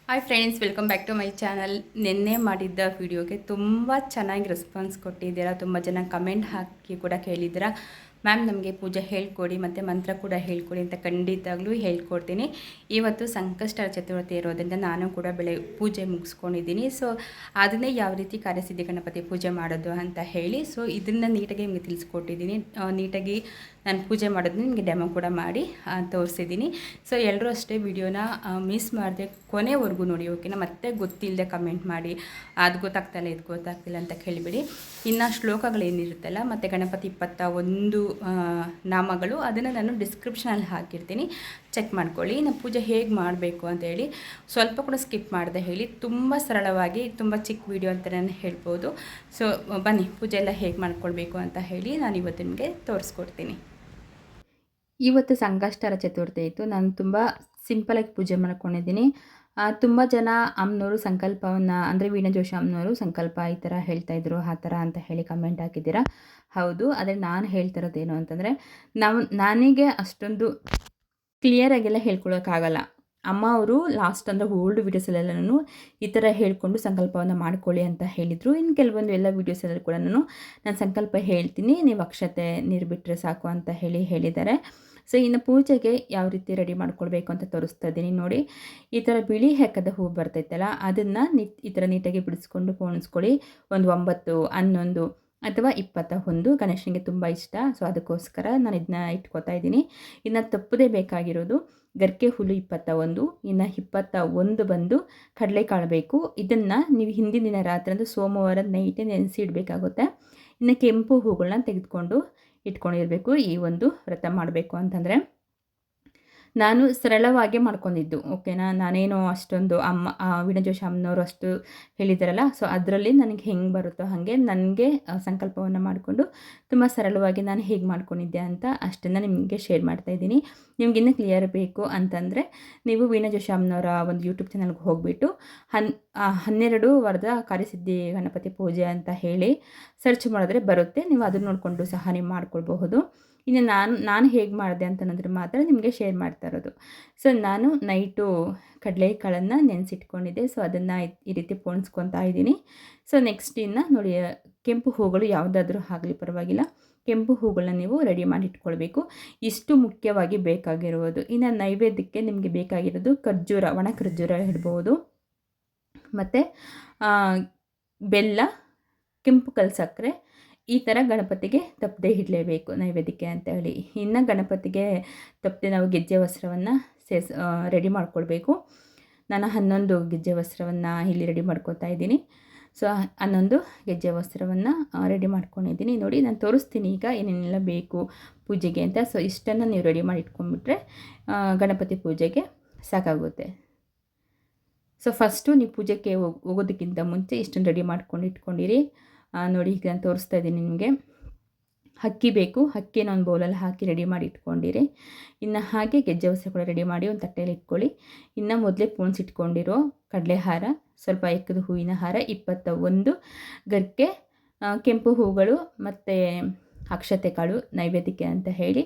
Hi friends, welcome back to my channel. ನಿನ್ನೆ ಮಾಡಿದ್ದ ವಿಡಿಯೋಗೆ ತುಂಬ ಚೆನ್ನಾಗಿ ರೆಸ್ಪಾನ್ಸ್ ಕೊಟ್ಟಿದ್ದೀರಾ. ತುಂಬ ಜನ ಕಮೆಂಟ್ ಹಾಕಿ ಕೂಡ ಕೇಳಿದ್ದೀರಾ, ಮ್ಯಾಮ್ ನಮಗೆ ಪೂಜೆ ಹೇಳ್ಕೊಡಿ ಮತ್ತು ಮಂತ್ರ ಕೂಡ ಹೇಳ್ಕೊಡಿ ಅಂತ. ಖಂಡಿತವಾಗ್ಲೂ ಹೇಳ್ಕೊಡ್ತೀನಿ. ಇವತ್ತು ಸಂಕಷ್ಟ ಚತುರ್ಥಿ ಇರೋದ್ರಿಂದ ನಾನು ಕೂಡ ಪೂಜೆ ಮುಗಿಸ್ಕೊಂಡಿದ್ದೀನಿ. ಸೊ ಅದನ್ನೇ ಯಾವ ರೀತಿ ಕಾರ್ಯಸಿದ್ಧಿ ಗಣಪತಿ ಪೂಜೆ ಮಾಡೋದು ಅಂತ ಹೇಳಿ, ಸೊ ಇದನ್ನು ನೀಟಾಗಿ ನಿಮಗೆ ತಿಳಿಸ್ಕೊಟ್ಟಿದ್ದೀನಿ. ನೀಟಾಗಿ ನಾನು ಪೂಜೆ ಮಾಡೋದನ್ನ ನಿಮಗೆ ಡೆಮೋ ಕೂಡ ಮಾಡಿ ತೋರಿಸಿದ್ದೀನಿ. ಸೊ ಎಲ್ಲರೂ ಅಷ್ಟೇ ವಿಡಿಯೋನ ಮಿಸ್ ಮಾಡಿದೆ, ಕೊನೆವರೆಗೂ ನೋಡಿ, ಓಕೆನಾ. ಮತ್ತೆ ಗೊತ್ತಿಲ್ಲದೆ ಕಮೆಂಟ್ ಮಾಡಿ ಅದು ಗೊತ್ತಾಗ್ತಾಯಿಲ್ಲ ಇದು ಗೊತ್ತಾಗ್ತಿಲ್ಲ ಅಂತ ಕೇಳಿಬಿಡಿ. ಇನ್ನು ಶ್ಲೋಕಗಳೇನಿರುತ್ತಲ್ಲ ಮತ್ತು ಗಣಪತಿ 21 ನಾಮಗಳು, ಅದನ್ನು ನಾನು ಡಿಸ್ಕ್ರಿಪ್ಷನಲ್ಲಿ ಹಾಕಿರ್ತೀನಿ, ಚೆಕ್ ಮಾಡ್ಕೊಳ್ಳಿ. ಇನ್ನು ಪೂಜೆ ಹೇಗೆ ಮಾಡಬೇಕು ಅಂತ ಹೇಳಿ ಸ್ವಲ್ಪ ಕೂಡ ಸ್ಕಿಪ್ ಮಾಡಿದೆ ಹೇಳಿ, ತುಂಬ ಸರಳವಾಗಿ ತುಂಬ ಚಿಕ್ಕ ವಿಡಿಯೋ ಅಂತ ನಾನು ಹೇಳ್ಬೋದು. ಸೊ ಬನ್ನಿ ಪೂಜೆ ಎಲ್ಲ ಹೇಗೆ ಮಾಡ್ಕೊಳ್ಬೇಕು ಅಂತ ಹೇಳಿ ನಾನು ಇವತ್ತು ನಿಮಗೆ ತೋರಿಸ್ಕೊಡ್ತೀನಿ. ಇವತ್ತು ಸಂಕಷ್ಟಹರ ಚತುರ್ಥಿ ಇತ್ತು. ನಾನು ತುಂಬ ಸಿಂಪಲಾಗಿ ಪೂಜೆ ಮಾಡ್ಕೊಂಡಿದ್ದೀನಿ. ತುಂಬ ಜನ ಅಮ್ಮನವರು ಸಂಕಲ್ಪವನ್ನು, ಅಂದರೆ ವೀಣಾ ಜೋಶಿ ಅಮ್ಮನವರು ಸಂಕಲ್ಪ ಈ ಥರ ಹೇಳ್ತಾಯಿದ್ರು, ಆ ಥರ ಅಂತ ಹೇಳಿ ಕಮೆಂಟ್ ಹಾಕಿದ್ದೀರಾ. ಹೌದು, ಆದರೆ ನಾನು ಹೇಳ್ತಿರೋದೇನು ಅಂತಂದರೆ, ನನಗೆ ಅಷ್ಟೊಂದು ಕ್ಲಿಯರಾಗೆಲ್ಲ ಹೇಳ್ಕೊಳೋಕ್ಕಾಗಲ್ಲ. ಅಮ್ಮ ಅವರು ಲಾಸ್ಟ್ ಅಂದರೆ ಓಲ್ಡ್ ವೀಡಿಯೋಸಲ್ಲೆಲ್ಲನೂ ಈ ಥರ ಹೇಳ್ಕೊಂಡು ಸಂಕಲ್ಪವನ್ನು ಮಾಡ್ಕೊಳ್ಳಿ ಅಂತ ಹೇಳಿದರು. ಇನ್ನು ಕೆಲವೊಂದು ಎಲ್ಲ ವೀಡಿಯೋಸಲ್ಲಿ ಕೂಡ ನಾನು ಸಂಕಲ್ಪ ಹೇಳ್ತೀನಿ, ನೀವು ಅಕ್ಷತೆ ನೀರು ಬಿಟ್ಟರೆ ಸಾಕು ಅಂತ ಹೇಳಿದ್ದಾರೆ. ಸೊ ಇನ್ನು ಪೂಜೆಗೆ ಯಾವ ರೀತಿ ರೆಡಿ ಮಾಡ್ಕೊಳ್ಬೇಕು ಅಂತ ತೋರಿಸ್ತಾ ಇದ್ದೀನಿ ನೋಡಿ. ಈ ಥರ ಬಿಳಿ ಹೆಕ್ಕದ ಹೂವು ಬರ್ತೈತಲ್ಲ, ಅದನ್ನು ಈ ಥರ ನೀಟಾಗಿ ಬಿಡಿಸ್ಕೊಂಡು ಪೋಣಿಸ್ಕೊಳ್ಳಿ. ಒಂದು 9, 11 ಅಥವಾ 21 ಗಣೇಶನಿಗೆ ತುಂಬ ಇಷ್ಟ. ಸೊ ಅದಕ್ಕೋಸ್ಕರ ನಾನು ಇದನ್ನ ಇಟ್ಕೋತಾ ಇದ್ದೀನಿ. ಇನ್ನು ತಪ್ಪದೇ ಬೇಕಾಗಿರೋದು ಗರ್ಕೆ ಹುಲ್ಲು 21, ಇನ್ನು 21 ಬಂದು ಕಡಲೆಕಾಳು ಬೇಕು. ಇದನ್ನು ನೀವು ಹಿಂದಿನ ದಿನ ರಾತ್ರಿ ಅಂದರೆ ಸೋಮವಾರ ನೈಟೇ ನೆನೆಸಿ ಇಡಬೇಕಾಗುತ್ತೆ. ಇನ್ನು ಕೆಂಪು ಹೂಗಳನ್ನ ತೆಗೆದುಕೊಂಡು ಇಟ್ಕೊಂಡಿರಬೇಕು ಈ ಒಂದು ವ್ರತ ಮಾಡಬೇಕು ಅಂತಂದರೆ. ನಾನು ಸರಳವಾಗಿ ಮಾಡ್ಕೊಂಡಿದ್ದು, ಓಕೆನಾ. ನಾನೇನು ಅಷ್ಟೊಂದು ವೀಣಾ ಜೋಶಿ ಅಮ್ಮನವರು ಅಷ್ಟು ಹೇಳಿದ್ದಾರಲ್ಲ, ಸೊ ಅದರಲ್ಲಿ ನನಗೆ ಹೆಂಗೆ ಬರುತ್ತೋ ಹಾಗೆ ನನಗೆ ಸಂಕಲ್ಪವನ್ನು ಮಾಡಿಕೊಂಡು ತುಂಬ ಸರಳವಾಗಿ ನಾನು ಹೇಗೆ ಮಾಡ್ಕೊಂಡಿದ್ದೆ ಅಂತ ಅಷ್ಟನ್ನು ನಿಮಗೆ ಶೇರ್ ಮಾಡ್ತಾಯಿದ್ದೀನಿ. ನಿಮಗಿನ್ನೂ ಕ್ಲಿಯರ್ ಬೇಕು ಅಂತಂದರೆ ನೀವು ವೀಣಾ ಜೋಶಿ ಅಮ್ಮನವರ ಒಂದು ಯೂಟ್ಯೂಬ್ ಚಾನಲ್ಗೆ ಹೋಗಿಬಿಟ್ಟು 12 ವಾರದ ಕಾರ್ಯಸಿದ್ಧಿ ಗಣಪತಿ ಪೂಜೆ ಅಂತ ಹೇಳಿ ಸರ್ಚ್ ಮಾಡಿದ್ರೆ ಬರುತ್ತೆ. ನೀವು ಅದನ್ನು ನೋಡಿಕೊಂಡು ಸಹ ನೀವು ಮಾಡ್ಕೊಳ್ಬಹುದು. ಇನ್ನು ನಾನು ಹೇಗೆ ಮಾಡಿದೆ ಅಂತಂದ್ರೆ ಮಾತ್ರ ನಿಮಗೆ ಶೇರ್ ಮಾಡ್ತಾ ಇರೋದು. ಸೊ ನಾನು ನೈಟು ಕಡಲೆಕಾಳನ್ನು ನೆನೆಸಿಟ್ಕೊಂಡಿದ್ದೆ. ಸೊ ಅದನ್ನು ಈ ರೀತಿ ಪೋಣಿಸ್ಕೊತಾ ಇದ್ದೀನಿ. ಸೊ ನೆಕ್ಸ್ಟ್ ಇನ್ನು ನೋಡಿ, ಕೆಂಪು ಹೂಗಳು ಯಾವುದಾದ್ರೂ ಆಗಲಿ ಪರವಾಗಿಲ್ಲ, ಕೆಂಪು ಹೂಗಳನ್ನ ನೀವು ರೆಡಿ ಮಾಡಿ ಇಟ್ಕೊಳ್ಬೇಕು. ಇಷ್ಟು ಮುಖ್ಯವಾಗಿ ಬೇಕಾಗಿರುವುದು. ಇನ್ನು ನೈವೇದ್ಯಕ್ಕೆ ನಿಮಗೆ ಬೇಕಾಗಿರೋದು ಖರ್ಜೂರ, ಒಣ ಖರ್ಜೂರ ಇಡ್ಬೋದು, ಮತ್ತು ಬೆಲ್ಲ, ಕೆಂಪು ಕಲ್ಲು ಸಕ್ಕರೆ, ಈ ಥರ ಗಣಪತಿಗೆ ತಪ್ಪದೆ ಇಡಲೇಬೇಕು ನೈವೇದ್ಯಕ್ಕೆ ಅಂತ ಹೇಳಿ. ಇನ್ನು ಗಣಪತಿಗೆ ತಪ್ಪದೆ ನಾವು ಗೆಜ್ಜೆ ವಸ್ತ್ರವನ್ನು ರೆಡಿ ಮಾಡ್ಕೊಳ್ಬೇಕು. ನಾನು 11 ಗೆಜ್ಜೆ ವಸ್ತ್ರವನ್ನು ಇಲ್ಲಿ ರೆಡಿ ಮಾಡ್ಕೊತಾ ಇದ್ದೀನಿ. ಸೊ 11 ಗೆಜ್ಜೆ ವಸ್ತ್ರವನ್ನು ರೆಡಿ ಮಾಡ್ಕೊಂಡಿದ್ದೀನಿ. ನೋಡಿ, ನಾನು ತೋರಿಸ್ತೀನಿ ಈಗ ಏನೇನೆಲ್ಲ ಬೇಕು ಪೂಜೆಗೆ ಅಂತ. ಸೊ ಇಷ್ಟನ್ನು ನೀವು ರೆಡಿ ಮಾಡಿ ಇಟ್ಕೊಂಡ್ಬಿಟ್ರೆ ಗಣಪತಿ ಪೂಜೆಗೆ ಸಾಕಾಗುತ್ತೆ. ಸೊ ಫಸ್ಟು ನೀವು ಪೂಜೆಗೆ ಹೋಗೋದಕ್ಕಿಂತ ಮುಂಚೆ ಇಷ್ಟನ್ನು ರೆಡಿ ಮಾಡ್ಕೊಂಡು ಇಟ್ಕೊಂಡಿರಿ. ನೋಡಿ, ಈಗ ನಾನು ತೋರಿಸ್ತಾ ಇದ್ದೀನಿ ನಿಮಗೆ. ಅಕ್ಕಿ ಬೇಕು, ಅಕ್ಕಿನ ಒಂದು ಬೌಲಲ್ಲಿ ಹಾಕಿ ರೆಡಿ ಮಾಡಿ ಇಟ್ಕೊಂಡಿರಿ. ಇನ್ನು ಹಾಗೆ ಗೆಜ್ಜೆ ವಸ್ತ್ರ ಕೂಡ ರೆಡಿ ಮಾಡಿ ಒಂದು ತಟ್ಟೆಯಲ್ಲಿ ಇಟ್ಕೊಳ್ಳಿ. ಇನ್ನು ಮೊದಲೇ ಪೋಣಿಸಿಟ್ಕೊಂಡಿರೋ ಕಡಲೆ ಹಾರ, ಸ್ವಲ್ಪ ಎಕ್ಕದ ಹೂವಿನ ಹಾರ, 21 ಗರ್ಕೆ ಕೆಂಪು ಹೂಗಳು, ಮತ್ತು ಅಕ್ಷತೆ ಕಾಳು ನೈವೇದ್ಯಕ್ಕೆ ಅಂತ ಹೇಳಿ,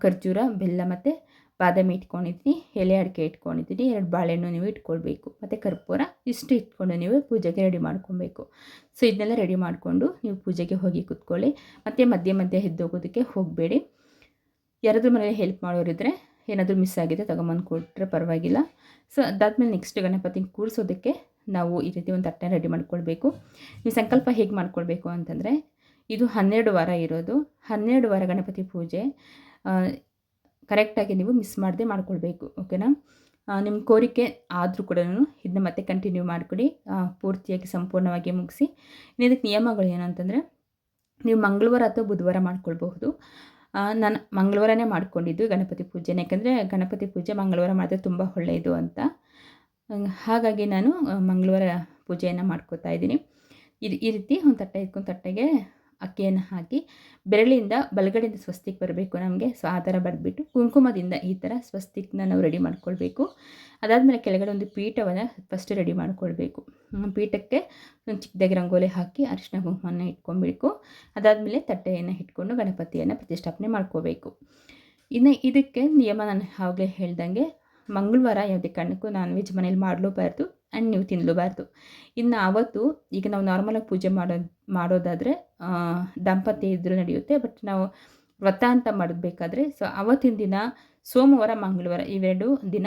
ಖರ್ಜೂರ, ಬೆಲ್ಲ ಮತ್ತು ಬಾದಾಮಿ ಇಟ್ಕೊಂಡಿದ್ದೀನಿ, ಎಲೆ ಅಡಿಕೆ ಇಟ್ಕೊಂಡಿದ್ದೀನಿ, 2 ಬಾಳೆಹಣ್ಣು ನೀವು ಇಟ್ಕೊಳ್ಬೇಕು, ಮತ್ತು ಕರ್ಪೂರ. ಇಷ್ಟು ಇಟ್ಕೊಂಡು ನೀವು ಪೂಜೆಗೆ ರೆಡಿ ಮಾಡ್ಕೊಬೇಕು. ಸೊ ಇದನ್ನೆಲ್ಲ ರೆಡಿ ಮಾಡಿಕೊಂಡು ನೀವು ಪೂಜೆಗೆ ಹೋಗಿ ಕೂತ್ಕೊಳ್ಳಿ. ಮತ್ತು ಮಧ್ಯೆ ಎದ್ದೋಗೋದಕ್ಕೆ ಹೋಗಬೇಡಿ. ಯಾರಾದರೂ ಮನೇಲಿ ಹೆಲ್ಪ್ ಮಾಡೋರಿದ್ದರೆ ಏನಾದರೂ ಮಿಸ್ ಆಗಿದೆ ತೊಗೊಂಬಂದು ಕೊಟ್ಟರೆ ಪರವಾಗಿಲ್ಲ. ಸೊ ಅದಾದಮೇಲೆ ನೆಕ್ಸ್ಟ್ ಗಣಪತಿನ ಕೂರಿಸೋದಕ್ಕೆ ನಾವು ಈ ರೀತಿ ಒಂದು ತಟ್ಟೆ ರೆಡಿ ಮಾಡ್ಕೊಳ್ಬೇಕು. ನೀವು ಸಂಕಲ್ಪ ಹೇಗೆ ಮಾಡ್ಕೊಳ್ಬೇಕು ಅಂತಂದರೆ, ಇದು 12 ವಾರ ಇರೋದು. 12 ವಾರ ಗಣಪತಿ ಪೂಜೆ ಕರೆಕ್ಟಾಗಿ ನೀವು ಮಿಸ್ ಮಾಡದೆ ಮಾಡ್ಕೊಳ್ಬೇಕು, ಓಕೆನಾ. ನಿಮ್ಮ ಕೋರಿಕೆ ಆದರೂ ಕೂಡ ಇದನ್ನ ಮತ್ತೆ ಕಂಟಿನ್ಯೂ ಮಾಡಿಕೊಡಿ, ಪೂರ್ತಿಯಾಗಿ ಸಂಪೂರ್ಣವಾಗಿ ಮುಗಿಸಿ. ಇದಕ್ಕೆ ನಿಯಮಗಳು ಏನಂತಂದರೆ, ನೀವು ಮಂಗಳವಾರ ಅಥವಾ ಬುಧವಾರ ಮಾಡ್ಕೊಳ್ಬಹುದು. ನಾನು ಮಂಗಳವಾರನೇ ಮಾಡ್ಕೊಂಡಿದ್ದು ಗಣಪತಿ ಪೂಜೆನ, ಯಾಕಂದರೆ ಗಣಪತಿ ಪೂಜೆ ಮಂಗಳವಾರ ಮಾಡಿದ್ರೆ ತುಂಬ ಒಳ್ಳೆಯದು ಅಂತ. ಹಾಗಾಗಿ ನಾನು ಮಂಗಳವಾರ ಪೂಜೆಯನ್ನು ಮಾಡ್ಕೋತಾ ಇದ್ದೀನಿ. ಈ ರೀತಿ ಒಂದು ತಟ್ಟೆ ಇಟ್ಕೊಂಡು ತಟ್ಟೆಗೆ ಅಕ್ಕಿಯನ್ನು ಹಾಕಿ ಬೆರಳಿಂದ ಬಲಗಡೆಯಿಂದ ಸ್ವಸ್ತಿಕ್ ಬರಬೇಕು ನಮಗೆ. ಸೊ ಆ ಥರ ಬರೆದ್ಬಿಟ್ಟು ಕುಂಕುಮದಿಂದ ಈ ಥರ ಸ್ವಸ್ತಿಕ್ನ ನಾವು ರೆಡಿ ಮಾಡ್ಕೊಳ್ಬೇಕು. ಅದಾದಮೇಲೆ ಕೆಳಗಡೆ ಒಂದು ಪೀಠವನ್ನು ಫಸ್ಟ್ ರೆಡಿ ಮಾಡ್ಕೊಳ್ಬೇಕು. ಪೀಠಕ್ಕೆ ಒಂದು ಚಿಕ್ಕದಾಗಿ ರಂಗೋಲಿ ಹಾಕಿ ಅರಿಶಿನ ಕುಂಕುಮವನ್ನು ಇಟ್ಕೊಳ್ಬೇಕು. ಅದಾದಮೇಲೆ ತಟ್ಟೆಯನ್ನು ಇಟ್ಕೊಂಡು ಗಣಪತಿಯನ್ನು ಪ್ರತಿಷ್ಠಾಪನೆ ಮಾಡ್ಕೋಬೇಕು. ಇನ್ನು ಇದಕ್ಕೆ ನಿಯಮ ನಾನು ಆವಾಗಲೇ ಹೇಳ್ದಂಗೆ ಮಂಗಳವಾರ ಯಾವುದೇ ಕಾರಣಕ್ಕೂ ನಾನ್ ವೆಜ್ ಮನೇಲಿ ಮಾಡಲೂಬಾರ್ದು ಆ್ಯಂಡ್ ನೀವು ತಿನ್ನಲೂಬಾರ್ದು. ಇನ್ನು ಆವತ್ತು ಈಗ ನಾವು ನಾರ್ಮಲಾಗಿ ಪೂಜೆ ಮಾಡೋದಾದರೆ ದಾಂಪತ್ಯ ಇದ್ದರೂ ನಡೆಯುತ್ತೆ. ಬಟ್ ನಾವು ವ್ರತ ಅಂತ ಮಾಡಬೇಕಾದ್ರೆ ಸೊ ಆವತ್ತಿನ ದಿನ ಸೋಮವಾರ ಮಂಗಳವಾರ ಇವೆರಡು ದಿನ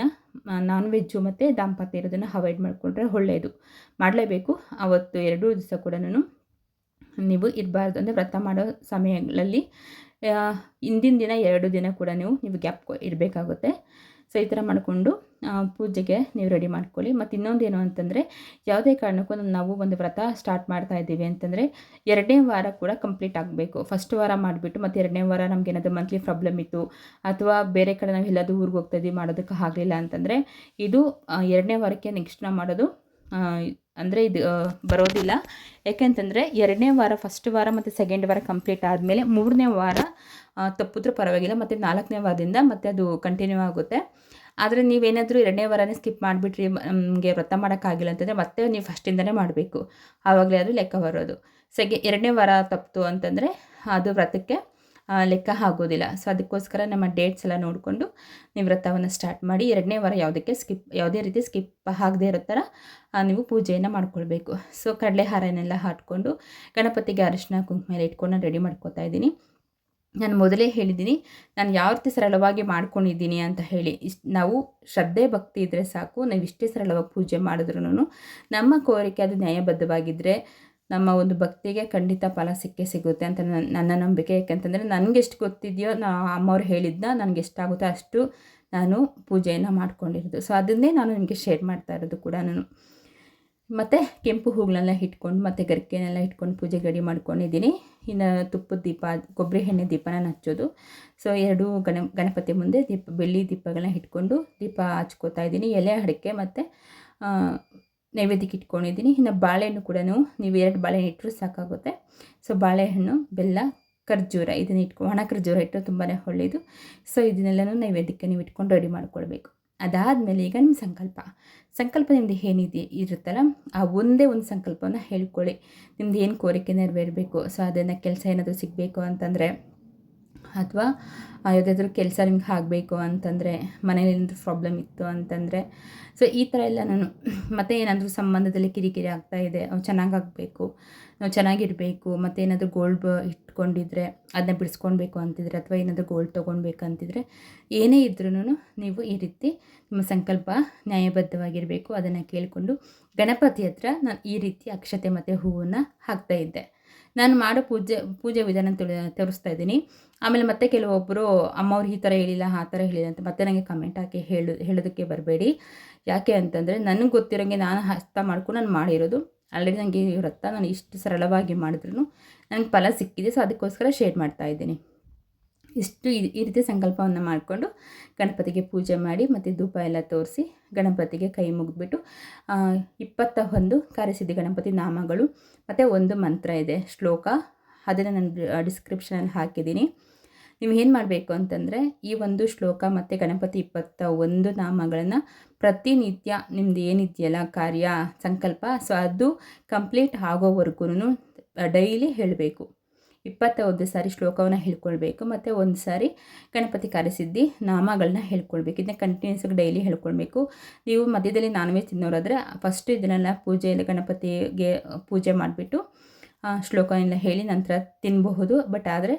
ನಾನ್ ವೆಜ್ಜು ಮತ್ತು ದಾಂಪತ್ಯ ಇರೋದನ್ನು ಅವಾಯ್ಡ್ ಮಾಡಿಕೊಂಡ್ರೆ ಒಳ್ಳೆಯದು. ಮಾಡಲೇಬೇಕು ಆವತ್ತು ಎರಡೂ ದಿವಸ ಕೂಡ ನೀವು ಇರಬಾರ್ದು. ಅಂದರೆ ವ್ರತ ಮಾಡೋ ಸಮಯಗಳಲ್ಲಿ ಹಿಂದಿನ ದಿನ 2 ದಿನ ಕೂಡ ನೀವು ಗ್ಯಾಪ್ ಇರಬೇಕಾಗುತ್ತೆ. ಸೊ ಈ ಥರ ಮಾಡಿಕೊಂಡು ಪೂಜೆಗೆ ನೀವು ರೆಡಿ ಮಾಡ್ಕೊಳ್ಳಿ. ಮತ್ತು ಇನ್ನೊಂದೇನು ಅಂತಂದರೆ ಯಾವುದೇ ಕಾರಣಕ್ಕೂ ನಾವು ಒಂದು ವ್ರತ ಸ್ಟಾರ್ಟ್ ಮಾಡ್ತಾ ಇದ್ದೀವಿ ಅಂತಂದರೆ 2ನೇ ವಾರ ಕೂಡ ಕಂಪ್ಲೀಟ್ ಆಗಬೇಕು. ಫಸ್ಟ್ ವಾರ ಮಾಡಿಬಿಟ್ಟು ಮತ್ತು 2ನೇ ವಾರ ನಮಗೇನಾದರೂ ಮಂತ್ಲಿ ಪ್ರಾಬ್ಲಮ್ ಇತ್ತು ಅಥವಾ ಬೇರೆ ಕಡೆ ನಾವು ಎಲ್ಲಾದರೂ ಊರಿಗೆ ಹೋಗ್ತಾ ಇದ್ದೀವಿ ಮಾಡೋದಕ್ಕೆ ಆಗಲಿಲ್ಲ ಅಂತಂದರೆ ಇದು 2ನೇ ವಾರಕ್ಕೆ ನೆಕ್ಸ್ಟ್ ನಾವು ಮಾಡೋದು ಅಂದರೆ ಇದು ಬರೋದಿಲ್ಲ. ಯಾಕೆಂತಂದರೆ 2ನೇ ವಾರ ಫಸ್ಟ್ ವಾರ ಮತ್ತು ಸೆಕೆಂಡ್ ವಾರ ಕಂಪ್ಲೀಟ್ ಆದಮೇಲೆ 3ನೇ ವಾರ ತಪ್ಪಿದ್ರೂ ಪರವಾಗಿಲ್ಲ ಮತ್ತು 4ನೇ ವಾರದಿಂದ ಮತ್ತೆ ಅದು ಕಂಟಿನ್ಯೂ ಆಗುತ್ತೆ. ಆದರೆ ನೀವೇನಾದರೂ 2ನೇ ವಾರನೇ ಸ್ಕಿಪ್ ಮಾಡಿಬಿಟ್ರಿ ನಮಗೆ ವ್ರತ ಮಾಡೋಕ್ಕಾಗಿಲ್ಲ ಅಂತಂದರೆ ಮತ್ತೆ ನೀವು ಫಸ್ಟಿಂದನೇ ಮಾಡಬೇಕು. ಆವಾಗಲೇ ಅದು ಲೆಕ್ಕ ಬರೋದು. 2ನೇ ವಾರ ತಪ್ಪಿತು ಅಂತಂದರೆ ಅದು ವ್ರತಕ್ಕೆ ಲೆಕ್ಕ ಆಗೋದಿಲ್ಲ. ಸೊ ಅದಕ್ಕೋಸ್ಕರ ನಮ್ಮ ಡೇಟ್ಸ್ ಎಲ್ಲ ನೋಡಿಕೊಂಡು ನೀವು ವ್ರತವನ್ನು ಸ್ಟಾರ್ಟ್ ಮಾಡಿ 2ನೇ ವಾರ ಯಾವುದೇ ರೀತಿ ಸ್ಕಿಪ್ ಆಗದೆ ಇರೋ ಥರ ನೀವು ಪೂಜೆಯನ್ನು ಮಾಡ್ಕೊಳ್ಬೇಕು. ಸೊ ಕಡಲೆ ಹಾರನೆಲ್ಲ ಹಾಕ್ಕೊಂಡು ಗಣಪತಿಗೆ ಅರಿಶಿನ ಕುಂಕುಮ ಎಲ್ಲ ಇಟ್ಕೊಂಡು ನಾನು ರೆಡಿ ಮಾಡ್ಕೊತಾ ಇದ್ದೀನಿ. ನಾನು ಮೊದಲೇ ಹೇಳಿದ್ದೀನಿ ನಾನು ಯಾವ ರೀತಿ ಸರಳವಾಗಿ ಮಾಡ್ಕೊಂಡಿದ್ದೀನಿ ಅಂತ ಹೇಳಿ. ನಾವು ಶ್ರದ್ಧೆ ಭಕ್ತಿ ಇದ್ದರೆ ಸಾಕು. ನಾವು ಇಷ್ಟೇ ಸರಳವಾಗಿ ಪೂಜೆ ಮಾಡಿದ್ರೂ ನಮ್ಮ ಕೋರಿಕೆ ಅದು ನ್ಯಾಯಬದ್ಧವಾಗಿದ್ದರೆ ನಮ್ಮ ಒಂದು ಭಕ್ತಿಗೆ ಖಂಡಿತ ಫಲ ಸಿಗುತ್ತೆ ಅಂತ ನನ್ನ ನಂಬಿಕೆ. ಯಾಕೆಂತಂದರೆ ನನಗೆ ಎಷ್ಟು ಗೊತ್ತಿದೆಯೋ ಅಮ್ಮವ್ರು ಹೇಳಿದ್ದನ್ನ ನನಗೆ ಎಷ್ಟಾಗುತ್ತೋ ಅಷ್ಟು ನಾನು ಪೂಜೆಯನ್ನು ಮಾಡ್ಕೊಂಡಿರೋದು. ಸೊ ಅದನ್ನೇ ನಾನು ನಿಮಗೆ ಶೇರ್ ಮಾಡ್ತಾ ಇರೋದು ಕೂಡ. ಮತ್ತು ಕೆಂಪು ಹೂಗಳನ್ನೆಲ್ಲ ಇಟ್ಕೊಂಡು ಮತ್ತು ಗರಿಕೆನೆಲ್ಲ ಇಟ್ಕೊಂಡು ಪೂಜೆಗೆ ರೆಡಿ ಮಾಡ್ಕೊಂಡಿದ್ದೀನಿ. ಇನ್ನು ತುಪ್ಪದ ದೀಪ, ಕೊಬ್ಬರಿ ಎಣ್ಣೆ ದೀಪನ ಹಚ್ಚೋದು. ಸೊ 2 ಗಣಪತಿ ಮುಂದೆ ಬೆಳ್ಳಿ ದೀಪಗಳನ್ನ ಇಟ್ಕೊಂಡು ದೀಪ ಹಚ್ಕೋತಾ ಇದ್ದೀನಿ. ಎಲೆ ಅಡಿಕೆ ಮತ್ತು ನೈವೇದ್ಯಕ್ಕೆ ಇಟ್ಕೊಂಡಿದ್ದೀನಿ. ಇನ್ನು ಬಾಳೆಹಣ್ಣು ಕೂಡ ನೀವು 2 ಬಾಳೆಹಣ್ಣು ಇಟ್ಟರೂ ಸಾಕಾಗುತ್ತೆ. ಸೊ ಬಾಳೆಹಣ್ಣು, ಬೆಲ್ಲ, ಖರ್ಜೂರ ಇದನ್ನು ಒಣ ಖರ್ಜೂರ ಇಟ್ಟರೆ ತುಂಬಾ ಒಳ್ಳೆಯದು. ಸೊ ಇದನ್ನೆಲ್ಲನೂ ನೈವೇದ್ಯಕ್ಕೆ ನೀವು ಇಟ್ಕೊಂಡು ರೆಡಿ ಮಾಡ್ಕೊಳ್ಬೇಕು. ಅದಾದಮೇಲೆ ಈಗ ನಿಮ್ಮ ಸಂಕಲ್ಪ ನಿಮ್ಮದು ಏನಿದೆ ಇರುತ್ತಲ್ಲ ಆ ಒಂದೇ ಒಂದು ಸಂಕಲ್ಪವನ್ನು ಹೇಳ್ಕೊಳ್ಳಿ. ನಿಮ್ದು ಏನು ಕೋರಿಕೆ ನೆರವೇರಬೇಕು. ಸೊ ಅದನ್ನು ಕೆಲಸ ಏನಾದರೂ ಸಿಗಬೇಕು ಅಂತಂದರೆ ಅಥವಾ ಯಾವುದಾದ್ರೂ ಕೆಲಸ ನಿಮ್ಗೆ ಆಗಬೇಕು ಅಂತಂದರೆ, ಮನೇಲಿ ಏನಾದರೂ ಪ್ರಾಬ್ಲಮ್ ಇತ್ತು ಅಂತಂದರೆ, ಸೊ ಈ ಥರ ಎಲ್ಲ ನಾನು ಮತ್ತು ಏನಾದರೂ ಸಂಬಂಧದಲ್ಲಿ ಕಿರಿಕಿರಿ ಆಗ್ತಾಯಿದೆ, ನಾವು ಚೆನ್ನಾಗಾಗಬೇಕು, ನಾವು ಚೆನ್ನಾಗಿರಬೇಕು, ಮತ್ತು ಏನಾದರೂ ಗೋಲ್ಡ್ ಇಟ್ಕೊಂಡಿದ್ರೆ ಅದನ್ನ ಬಿಡಿಸ್ಕೊಳ್ಬೇಕು ಅಂತಿದ್ರೆ ಅಥವಾ ಏನಾದರೂ ಗೋಲ್ಡ್ ತೊಗೊಳ್ಬೇಕಂತಿದ್ರೆ ಏನೇ ಇದ್ರೂ ನೀವು ಈ ರೀತಿ ನಿಮ್ಮ ಸಂಕಲ್ಪ ನ್ಯಾಯಬದ್ಧವಾಗಿರಬೇಕು. ಅದನ್ನು ಕೇಳಿಕೊಂಡು ಗಣಪತಿ ಹತ್ರ ನಾನು ಈ ರೀತಿ ಅಕ್ಷತೆ ಮತ್ತು ಹೂವನ್ನು ಹಾಕ್ತಾಯಿದ್ದೆ. ನಾನು ಮಾಡೋ ಪೂಜೆ ವಿಧಾನ ತೋರಿಸ್ತಾ ಇದ್ದೀನಿ. ಆಮೇಲೆ ಮತ್ತೆ ಕೆಲವೊಬ್ಬರು ಅಮ್ಮವ್ರು ಈ ಥರ ಹೇಳಿಲ್ಲ ಆ ಥರ ಹೇಳಿಲ್ಲ ಅಂತ ಮತ್ತೆ ನನಗೆ ಕಮೆಂಟ್ ಹಾಕಿ ಹೇಳೋದಕ್ಕೆ ಬರಬೇಡಿ. ಯಾಕೆ ಅಂತಂದರೆ ನನಗೆ ಗೊತ್ತಿರೋಂಗೆ ನಾನು ಹಸ್ತ ಮಾಡ್ಕೊಂಡು ನಾನು ಮಾಡಿರೋದು. ಆಲ್ರೆಡಿ ನನಗೆ ವ್ರತ ನಾನು ಇಷ್ಟು ಸರಳವಾಗಿ ಮಾಡಿದ್ರು ನನಗೆ ಫಲ ಸಿಕ್ಕಿದೆ. ಸೊ ಅದಕ್ಕೋಸ್ಕರ ಶೇರ್ ಮಾಡ್ತಾ ಇದ್ದೀನಿ. ಈ ರೀತಿ ಸಂಕಲ್ಪವನ್ನು ಮಾಡಿಕೊಂಡು ಗಣಪತಿಗೆ ಪೂಜೆ ಮಾಡಿ ಮತ್ತು ಧೂಪ ಎಲ್ಲ ತೋರಿಸಿ ಗಣಪತಿಗೆ ಕೈ ಮುಗಿದ್ಬಿಟ್ಟು 21 ಕಾರ್ಯಸಿದ್ಧಿ ಗಣಪತಿ ನಾಮಗಳು ಮತ್ತು ಒಂದು ಮಂತ್ರ ಇದೆ, ಶ್ಲೋಕ, ಅದನ್ನು ನಾನು ಡಿಸ್ಕ್ರಿಪ್ಷನಲ್ಲಿ ಹಾಕಿದ್ದೀನಿ. ನೀವು ಏನು ಮಾಡಬೇಕು ಅಂತಂದರೆ ಈ ಒಂದು ಶ್ಲೋಕ ಮತ್ತು ಗಣಪತಿ 21 ನಾಮಗಳನ್ನು ಪ್ರತಿನಿತ್ಯ ನಿಮ್ಮದು ಏನಿದೆಯಲ್ಲ ಕಾರ್ಯ ಸಂಕಲ್ಪ, ಸೊ ಅದು ಕಂಪ್ಲೀಟ್ ಆಗೋವರೆಗೂ ಡೈಲಿ ಹೇಳಬೇಕು. 21 ಸಾರಿ ಶ್ಲೋಕವನ್ನು ಹೇಳ್ಕೊಳ್ಬೇಕು ಮತ್ತು 1 ಸಾರಿ ಗಣಪತಿ ಕಾರ್ಯಸಿದ್ಧಿ ನಾಮಗಳನ್ನ ಹೇಳ್ಕೊಳ್ಬೇಕು. ಇದನ್ನ ಕಂಟಿನ್ಯೂಸ್ ಆಗಿ ಡೈಲಿ ಹೇಳ್ಕೊಳ್ಬೇಕು. ನೀವು ಮಧ್ಯದಲ್ಲಿ ನಾನ್ ವೆಜ್ ತಿನ್ನೋರಾದರೆ ಫಸ್ಟ್ ಇದನ್ನೆಲ್ಲ ಪೂಜೆಯಲ್ಲಿ ಗಣಪತಿಗೆ ಪೂಜೆ ಮಾಡಿಬಿಟ್ಟು ಶ್ಲೋಕ ಎಲ್ಲ ಹೇಳಿ ನಂತರ ತಿನ್ನಬಹುದು. ಬಟ್ ಆದರೆ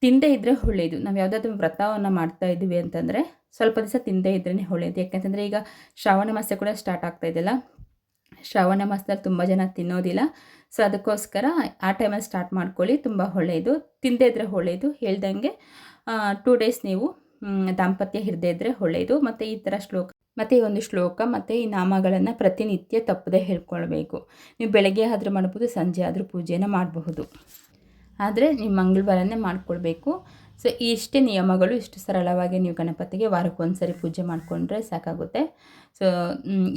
ತಿಂದೇ ಇದ್ದರೆ ಒಳ್ಳೆಯದು. ನಾವು ಯಾವುದಾದ್ರೂ ವ್ರತವನ್ನು ಮಾಡ್ತಾ ಇದ್ದೀವಿ ಅಂತಂದರೆ ಸ್ವಲ್ಪ ದಿವಸ ತಿಂದೇ ಇದ್ರೇ ಒಳ್ಳೆಯದು. ಯಾಕೆಂತಂದರೆ ಈಗ ಶ್ರಾವಣ ಮಾಸ ಕೂಡ ಸ್ಟಾರ್ಟ್ ಆಗ್ತಾ ಇದೆಯಲ್ಲ, ಶ್ರಾವಣ ಮಾಸದಲ್ಲಿ ತುಂಬ ಜನ ತಿನ್ನೋದಿಲ್ಲ. ಸೊ ಅದಕ್ಕೋಸ್ಕರ ಆ ಟೈಮಲ್ಲಿ ಸ್ಟಾರ್ಟ್ ಮಾಡ್ಕೊಳ್ಳಿ, ತುಂಬ ಒಳ್ಳೆಯದು. ತಿಂದೇ ಇದ್ದರೆ ಒಳ್ಳೆಯದು. ಹೇಳ್ದಂಗೆ 2 ಡೇಸ್ ನೀವು ದಾಂಪತ್ಯ ಇರದೇ ಇದ್ದರೆ ಒಳ್ಳೆಯದು. ಮತ್ತು ಈ ಥರ ಮತ್ತು ಈ ಒಂದು ಶ್ಲೋಕ ಮತ್ತು ಈ ನಾಮಗಳನ್ನು ಪ್ರತಿನಿತ್ಯ ತಪ್ಪದೆ ಹೇಳ್ಕೊಳ್ಬೇಕು. ನೀವು ಬೆಳಗ್ಗೆ ಆದರೂ ಮಾಡ್ಬೋದು, ಸಂಜೆ ಆದರೂ ಪೂಜೆಯನ್ನು ಮಾಡಬಹುದು. ಆದರೆ ನೀವು ಮಂಗಳವಾರನೇ ಮಾಡ್ಕೊಳ್ಬೇಕು. ಸೊ ಇಷ್ಟೇ ನಿಯಮಗಳು. ಇಷ್ಟು ಸರಳವಾಗಿ ನೀವು ಗಣಪತಿಗೆ ವಾರಕ್ಕೊಂದು ಸರಿ ಪೂಜೆ ಮಾಡಿಕೊಂಡ್ರೆ ಸಾಕಾಗುತ್ತೆ. ಸೊ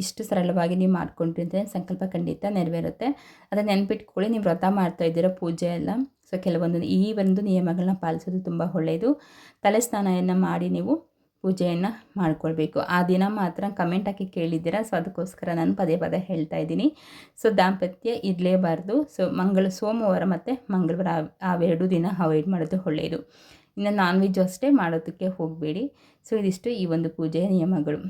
ಇಷ್ಟು ಸರಳವಾಗಿ ನೀವು ಮಾಡಿಕೊಂಡ್ರಿ ಅಂತ ಸಂಕಲ್ಪ ಖಂಡಿತ ನೆರವೇರುತ್ತೆ. ಅದನ್ನು ನೆನ್ಪಿಟ್ಕೊಳ್ಳಿ. ನೀವು ವ್ರತ ಮಾಡ್ತಾ ಇದ್ದೀರೋ ಪೂಜೆ ಎಲ್ಲ, ಸೊ ಈ ಒಂದು ನಿಯಮಗಳನ್ನ ಪಾಲಿಸೋದು ತುಂಬ ಒಳ್ಳೆಯದು. ತಲೆ ಸ್ನಾನವನ್ನು ಮಾಡಿ ನೀವು ಪೂಜೆಯನ್ನು ಮಾಡ್ಕೊಳ್ಬೇಕು. ಆ ದಿನ ಮಾತ್ರ ಕಮೆಂಟ್ ಹಾಕಿ ಕೇಳಿದ್ದೀರಾ, ಸೊ ಅದಕ್ಕೋಸ್ಕರ ನಾನು ಪದೇ ಹೇಳ್ತಾ ಇದ್ದೀನಿ. ಸೊ ದಾಂಪತ್ಯ ಇರಲೇಬಾರ್ದು. ಸೊ ಸೋಮವಾರ ಮತ್ತು ಮಂಗಳವಾರ ಅವೆರಡು ದಿನ ಅವಾಯ್ಡ್ ಮಾಡೋದು ಒಳ್ಳೆಯದು. ಇನ್ನು ನಾನ್ ವೆಜ್ ಅಷ್ಟೇ ಮಾಡೋದಕ್ಕೆ ಹೋಗಬೇಡಿ. ಸೊ ಇದಿಷ್ಟು ಈ ಒಂದು ಪೂಜೆಯ ನಿಯಮಗಳು.